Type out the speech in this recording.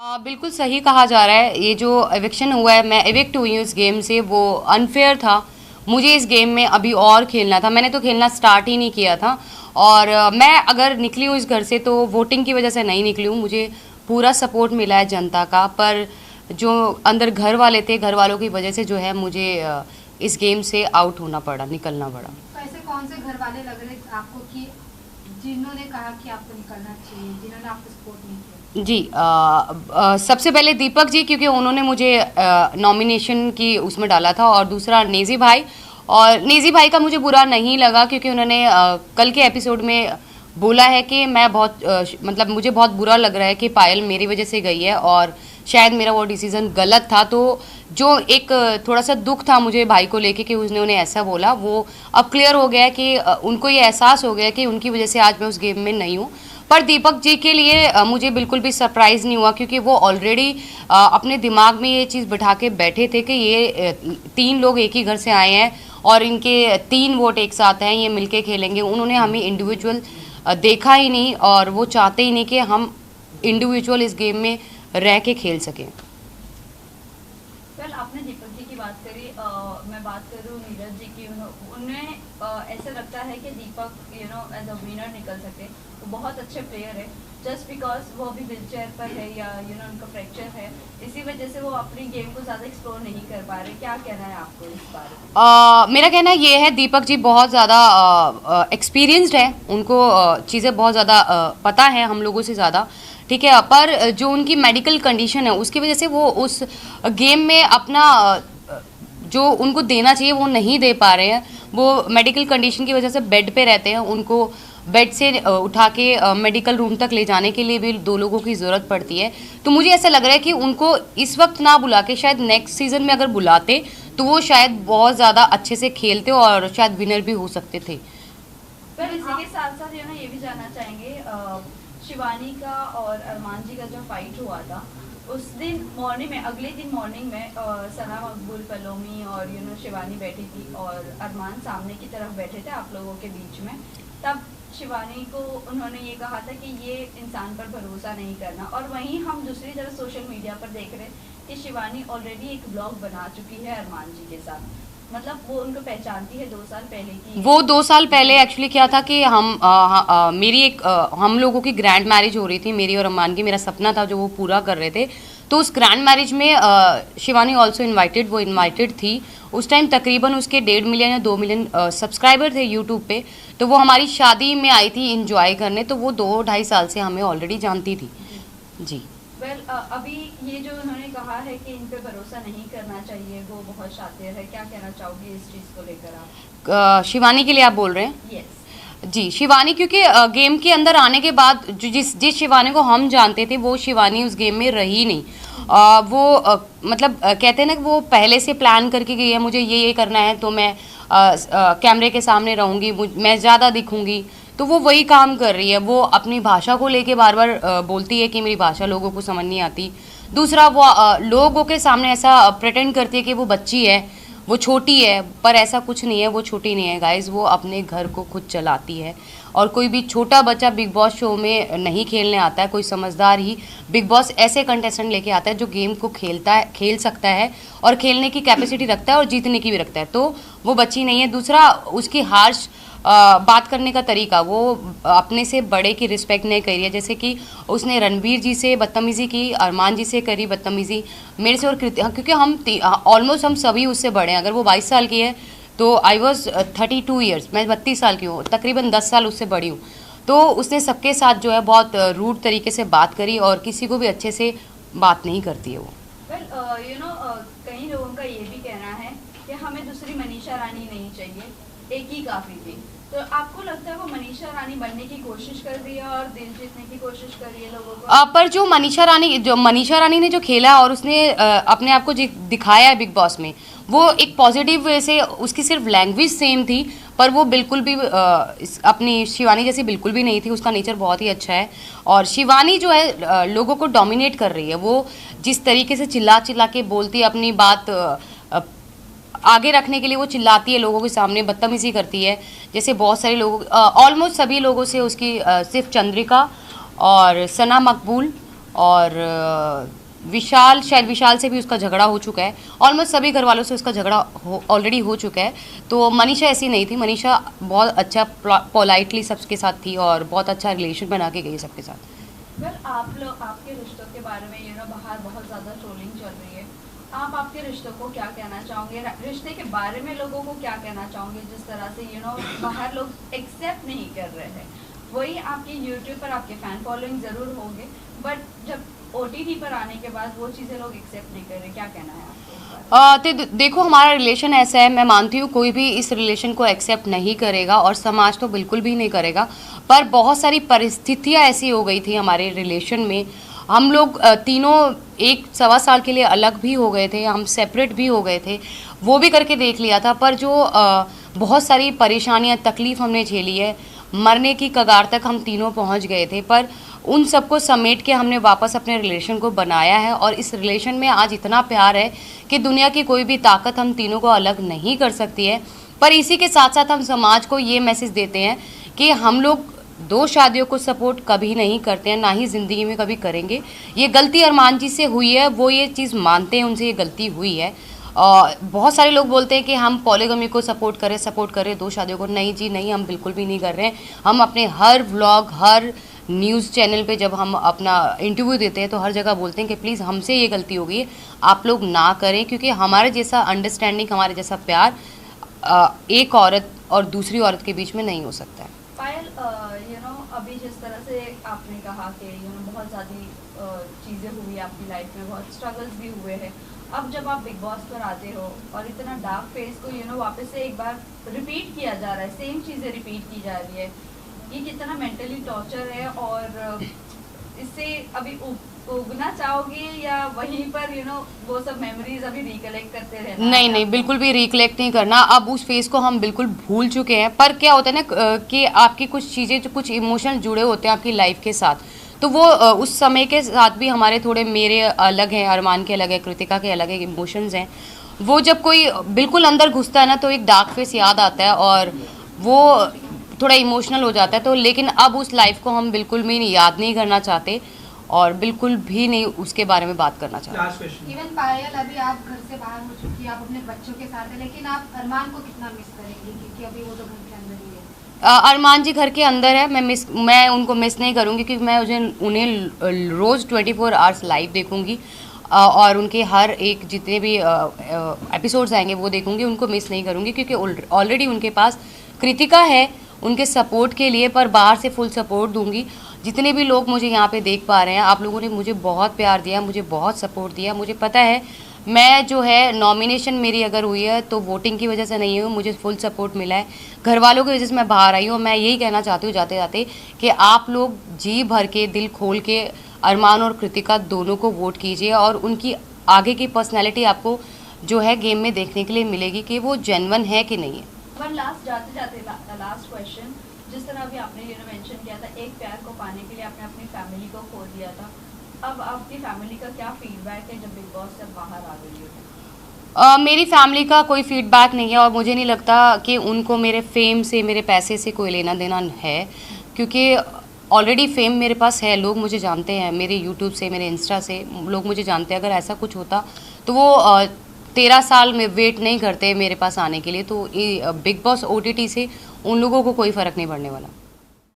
बिल्कुल सही कहा जा रहा है। ये जो एविक्शन हुआ है, मैं एविक्ट हुई हूँ इस गेम से, वो अनफेयर था। मुझे इस गेम में अभी और खेलना था, मैंने तो खेलना स्टार्ट ही नहीं किया था। और मैं अगर निकली हूँ इस घर से तो वोटिंग की वजह से नहीं निकली हूँ। मुझे पूरा सपोर्ट मिला है जनता का, पर जो अंदर घर वाले थे, घर वालों की वजह से जो है मुझे इस गेम से आउट होना पड़ा, निकलना पड़ा। तो ऐसे कौन से घर वाले लग रहे आपको कि जिन्होंने कहा कि आपको निकलना चाहिए, जिन्होंने आपको सपोर्ट नहीं किया? जी, सबसे पहले दीपक जी, क्योंकि उन्होंने मुझे नॉमिनेशन की उसमें डाला था, और दूसरा नेजी भाई। और नेजी भाई का मुझे बुरा नहीं लगा, क्योंकि उन्होंने कल के एपिसोड में बोला है कि मैं बहुत मतलब मुझे बहुत बुरा लग रहा है कि पायल मेरी वजह से गई है, और शायद मेरा वो डिसीज़न गलत था। तो जो एक थोड़ा सा दुख था मुझे भाई को लेके कि उसने उन्हें ऐसा बोला, वो अब क्लियर हो गया है कि उनको ये एहसास हो गया कि उनकी वजह से आज मैं उस गेम में नहीं हूँ। पर दीपक जी के लिए मुझे बिल्कुल भी सरप्राइज़ नहीं हुआ, क्योंकि वो ऑलरेडी अपने दिमाग में ये चीज़ बिठा के बैठे थे कि ये 3 लोग एक ही घर से आए हैं और इनके 3 वोट एक साथ हैं, ये मिलके खेलेंगे। उन्होंने हमें इंडिविजुअल देखा ही नहीं, और वो चाहते ही नहीं कि हम इंडिविजुअल इस गेम में रह के खेल सकें। वेल, आपने दीपक जी की बात करी, मैं बात करूँ नीरज जी की। उन्हें ऐसा लगता है कि दीपक एज अ विनर निकल सके। वो बहुत अच्छे प्लेयर है, जस्ट बिकॉज वो अभी व्हील चेयर पर है, या उनका फ्रैक्चर है, इसी वजह से वो अपनी गेम को ज़्यादा एक्सप्लोर नहीं कर पा रहे। क्या कहना है आपको इस बारे में? मेरा कहना ये है, दीपक जी बहुत ज़्यादा एक्सपीरियंस्ड है, उनको चीज़ें बहुत ज़्यादा पता है हम लोगों से ज़्यादा, ठीक है। पर जो उनकी मेडिकल कंडीशन है उसकी वजह से वो उस गेम में अपना जो उनको देना चाहिए वो नहीं दे पा रहे हैं। वो मेडिकल कंडीशन की वजह से बेड पे रहते हैं, उनको बेड से उठा के मेडिकल रूम तक ले जाने के लिए भी 2 लोगों की ज़रूरत पड़ती है। तो मुझे ऐसा लग रहा है कि उनको इस वक्त ना बुला के शायद नेक्स्ट सीज़न में अगर बुलाते तो वो शायद बहुत ज़्यादा अच्छे से खेलते और शायद विनर भी हो सकते थे। पर इसी के साथ साथ ये भी जानना चाहेंगे, शिवानी का और अरमान जी का जो फाइट हुआ था उस दिन मॉर्निंग में, अगले दिन मॉर्निंग में सना मकबूल, पलोमी और शिवानी बैठी थी, और अरमान सामने की तरफ बैठे थे आप लोगों के बीच में। तब शिवानी को उन्होंने ये कहा था कि ये इंसान पर भरोसा नहीं करना, और वहीं हम दूसरी तरफ सोशल मीडिया पर देख रहे कि शिवानी ऑलरेडी एक ब्लॉग बना चुकी है अरमान जी के साथ। मतलब वो उनको पहचानती है 2 साल पहले की। वो 2 साल पहले एक्चुअली क्या था कि मेरी एक हम लोगों की ग्रैंड मैरिज हो रही थी, मेरी और अम्मान की। मेरा सपना था जो वो पूरा कर रहे थे। तो उस ग्रैंड मैरिज में शिवानी ऑल्सो इनवाइटेड, वो इनवाइटेड थी। उस टाइम तकरीबन उसके 1.5 मिलियन या 2 मिलियन सब्सक्राइबर थे यूट्यूब पे। तो वो हमारी शादी में आई थी इंजॉय करने, तो वो 2-2.5 साल से हमें ऑलरेडी जानती थी जी। वेल, अभी ये जो उन्होंने कहा है कि इन पे भरोसा नहीं करना चाहिए, वो बहुत शातिर है, क्या कहना चाहोगे इस चीज़ को लेकर आप? शिवानी के लिए आप बोल रहे हैं? यस जी, शिवानी, क्योंकि गेम के अंदर आने के बाद जो जिस शिवानी को हम जानते थे वो शिवानी उस गेम में रही नहीं। वो मतलब कहते हैं ना कि वो पहले से प्लान करके गई है, मुझे ये करना है तो मैं कैमरे के सामने रहूँगी, मैं ज़्यादा दिखूँगी। तो वो वही काम कर रही है। वो अपनी भाषा को लेके बार बार बोलती है कि मेरी भाषा लोगों को समझ नहीं आती। दूसरा, वो लोगों के सामने ऐसा प्रेटेंड करती है कि वो बच्ची है, वो छोटी है, पर ऐसा कुछ नहीं है, वो छोटी नहीं है गाइज। वो अपने घर को खुद चलाती है, और कोई भी छोटा बच्चा बिग बॉस शो में नहीं खेलने आता है। कोई समझदार ही बिग बॉस ऐसे कंटेस्टेंट लेके आता है जो गेम को खेल सकता है, और खेलने की कैपेसिटी रखता है, और जीतने की भी रखता है। तो वो बच्ची नहीं है। दूसरा, उसकी हार्श बात करने का तरीका, वो अपने से बड़े की रिस्पेक्ट नहीं करी है। जैसे कि उसने रणबीर जी से बदतमीज़ी की, अरमान जी से करी बदतमीज़ी, मेरे से और क्योंकि हम ऑलमोस्ट हम सभी उससे बड़े हैं। अगर वो 22 साल की है तो आई वॉज 32 ईयर्स, मैं 32 साल की हूँ, तकरीबन 10 साल उससे बड़ी हूँ। तो उसने सबके साथ जो है बहुत रूड तरीके से बात करी, और किसी को भी अच्छे से बात नहीं करती है वो। वेल, कई लोगों का ये भी कहना है कि हमें दूसरी मनीषा रानी नहीं चाहिए, एक ही काफ़ी थी। तो आपको लगता है वो मनीषा रानी बनने की कोशिश कर रही है और दिल जीतने की कोशिश कर रही है लोगों को? पर जो मनीषा रानी ने जो खेला और उसने अपने आप को दिखाया है बिग बॉस में, वो एक पॉजिटिव वे से, उसकी सिर्फ लैंग्वेज सेम थी, पर वो बिल्कुल भी अपनी शिवानी जैसी बिल्कुल भी नहीं थी। उसका नेचर बहुत ही अच्छा है, और शिवानी जो है लोगों को डोमिनेट कर रही है। वो जिस तरीके से चिल्ला चिल्ला के बोलती है, अपनी बात आगे रखने के लिए वो चिल्लाती है, लोगों के सामने बदतमीज़ी करती है। जैसे बहुत सारे लोग, ऑलमोस्ट सभी लोगों से उसकी सिर्फ चंद्रिका और सना मकबूल और विशाल, शायद विशाल से भी उसका झगड़ा हो चुका है। ऑलमोस्ट सभी घर वालों से उसका झगड़ा ऑलरेडी हो चुका है। तो मनीषा ऐसी नहीं थी, मनीषा बहुत अच्छा पोलाइटली सबके साथ थी और बहुत अच्छा रिलेशन बना के गई सबके साथ। वेल, आप लोग आपके रिश्तों के बारे में बाहर बहुत ज़्यादा ट्रोलिंग चल रही है। आप आपके रिश्तों को क्या कहना चाहोगे, रिश्ते के बारे में लोगों को क्या कहना चाहोगे, जिस तरह से बाहर लोग एक्सेप्ट नहीं कर रहे हैं? वही आपके यूट्यूब पर आपके फैन फॉलोइंग ज़रूर होंगे, बट जब OTT पर आने के बाद वो चीज़ें लोग एक्सेप्ट नहीं कर रहे, क्या कहना है आपको? देखो, हमारा रिलेशन ऐसा है, मैं मानती हूँ कोई भी इस रिलेशन को एक्सेप्ट नहीं करेगा और समाज तो बिल्कुल भी नहीं करेगा, पर बहुत सारी परिस्थितियाँ ऐसी हो गई थी हमारे रिलेशन में। हम लोग तीनों 1-1.25 साल के लिए अलग भी हो गए थे, हम सेपरेट भी हो गए थे, वो भी करके देख लिया था। पर जो बहुत सारी परेशानियाँ, तकलीफ़ हमने झेली है, मरने की कगार तक हम तीनों पहुँच गए थे, पर उन सबको समेट के हमने वापस अपने रिलेशन को बनाया है और इस रिलेशन में आज इतना प्यार है कि दुनिया की कोई भी ताकत हम तीनों को अलग नहीं कर सकती है। पर इसी के साथ साथ हम समाज को ये मैसेज देते हैं कि हम लोग 2 शादियों को सपोर्ट कभी नहीं करते हैं, ना ही ज़िंदगी में कभी करेंगे। ये गलती अरमान जी से हुई है, वो ये चीज़ मानते हैं, उनसे ये गलती हुई है। बहुत सारे लोग बोलते हैं कि हम पॉलीगमी को सपोर्ट करें 2 शादियों को। नहीं जी नहीं, हम बिल्कुल भी नहीं कर रहे हैं। हम अपने हर व्लॉग, हर न्यूज़ चैनल पे जब हम अपना इंटरव्यू देते हैं तो हर जगह बोलते हैं कि प्लीज़ हमसे ये गलती हो गई है, आप लोग ना करें, क्योंकि हमारे जैसा अंडरस्टैंडिंग, हमारे जैसा प्यार एक औरत और दूसरी औरत के बीच में नहीं हो सकता है। पायल, अभी जिस तरह से आपने कहा कि बहुत ज़्यादा चीज़ें हुई आपकी लाइफ में, बहुत स्ट्रगल्स भी हुए हैं। अब जब आप बिग बॉस पर आते हो और इतना डार्क फेस को वापस से एक बार रिपीट किया जा रहा है, सेम चीज़ें रिपीट की जा रही है, ये कितना मेंटली टॉर्चर है? और इससे अभी उगना चाहोगे या वहीं पर वो सब मेमोरीज अभी रिकलेक्ट करते रहना? नहीं नहीं, बिल्कुल भी रिकलेक्ट नहीं करना। अब उस फेज को हम बिल्कुल भूल चुके हैं। पर क्या होता है ना कि आपकी कुछ चीज़ें, जो कुछ इमोशन जुड़े होते हैं आपकी लाइफ के साथ, तो वो उस समय के साथ भी हमारे थोड़े, मेरे अलग हैं, अरमान के अलग है, कृतिका के अलग है इमोशंस हैं। वो जब कोई बिल्कुल अंदर घुसता है ना तो एक डार्क फेस याद आता है और वो थोड़ा इमोशनल हो जाता है। तो लेकिन अब उस लाइफ को हम बिल्कुल भी याद नहीं करना चाहते और बिल्कुल भी नहीं उसके बारे में बात करना चाहते। इवन पायल, अभी आप घर से बाहर हो चुकी है, आप अपने बच्चों के साथ हैं, लेकिन आप अरमान को कितना मिस करेंगे, क्योंकि अभी वो तो घर के अंदर ही है? अरमान जी घर के अंदर है, मैं उनको मिस नहीं करूँगी, क्योंकि मैं उन्हें रोज़ 24 आवर्स लाइव देखूँगी और उनके हर एक जितने भी एपिसोड्स आएंगे वो देखूँगी। उनको मिस नहीं करूँगी क्योंकि ऑलरेडी उनके पास कृतिका है उनके सपोर्ट के लिए, पर बाहर से फुल सपोर्ट दूंगी। जितने भी लोग मुझे यहाँ पे देख पा रहे हैं, आप लोगों ने मुझे बहुत प्यार दिया, मुझे बहुत सपोर्ट दिया। मुझे पता है मैं जो है, नॉमिनेशन मेरी अगर हुई है तो वोटिंग की वजह से नहीं हुई, मुझे फुल सपोर्ट मिला है, घर वालों की वजह से मैं बाहर आई हूँ। मैं यही कहना चाहती हूँ जाते जाते कि आप लोग जी भर के, दिल खोल के अरमान और कृतिका दोनों को वोट कीजिए और उनकी आगे की पर्सनैलिटी आपको जो है गेम में देखने के लिए मिलेगी कि वो जेन्युइन है कि नहीं है। वन लास्ट लास्ट क्वेश्चन, जिस तरह अभी आपने मेंशन किया था, एक प्यार को पाने के लिए आपने अपनी फैमिली को खो दिया था, अब आपकी फैमिली का क्या फीडबैक है जब बिग बॉस से बाहर आ गई हो? मेरी फैमिली का कोई फीडबैक नहीं है और मुझे नहीं लगता कि उनको मेरे फेम से, मेरे पैसे से कोई लेना देना है, क्योंकि ऑलरेडी फेम मेरे पास है, लोग मुझे जानते हैं, मेरे यूट्यूब से, मेरे इंस्टा से लोग मुझे जानते हैं। अगर ऐसा कुछ होता तो वो 13 साल में वेट नहीं करते मेरे पास आने के लिए। तो बिग बॉस OTT से उन लोगों को कोई फ़र्क नहीं पड़ने वाला।